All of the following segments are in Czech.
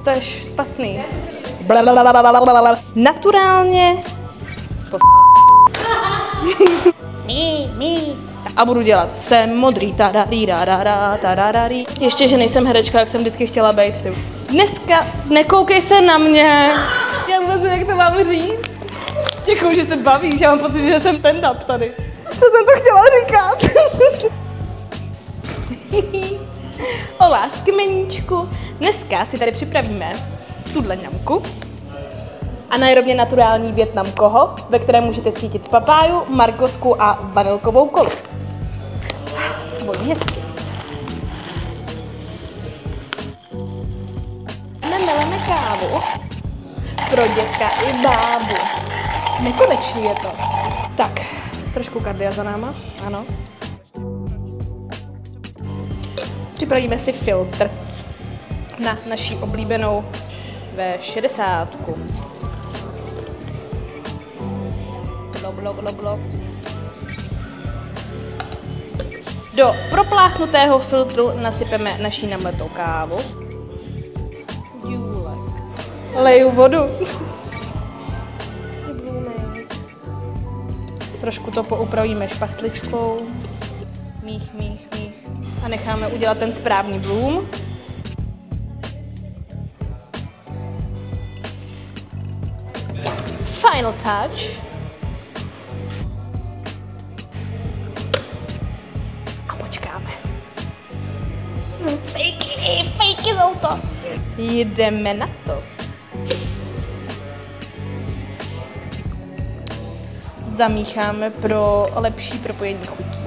To je špatný. Naturálně. A budu dělat. Jsem modrý, tadadadí. Ještě, že nejsem herečka, jak jsem vždycky chtěla být. Dneska nekoukej se na mě. Já vůbec nevím, jak to mám říct. Děkuju, že se bavíš, já mám pocit, že jsem stand-up tady. Co jsem to chtěla říkat? O láskmeníčku. Dneska si tady připravíme tuhle ňamku. Anaerobně naturální vietnamkoho, ve kterém můžete cítit papáju, margotku a vanilkovou kolu. Voní hezky. Meleme kávu pro dětka i bábu. Nekonečný je to. Tak, trošku kardia za náma, ano. Připravíme si filtr na naší oblíbenou V60. Blo. Do propláchnutého filtru nasypeme naší namletou kávu. Důlek. Leju vodu. Trošku to poupravíme špachtličkou. Mích. A necháme udělat ten správný bloom. Final touch. A počkáme. Fejky jsou to. Jdeme na to. Zamícháme pro lepší propojení chutí.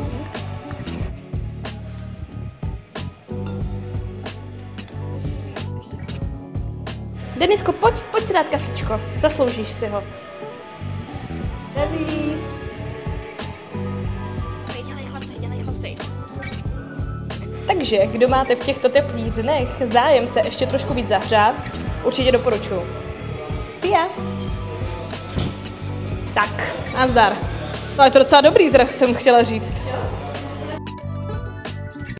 Denisko, pojď si dát kafičko. Zasloužíš si ho. Deví. Dělej hlasej. Takže, kdo máte v těchto teplých dnech zájem se ještě trošku víc zahřát, určitě doporučuji. See ya. Tak, nazdar. No je to docela dobrý zrach, jsem chtěla říct.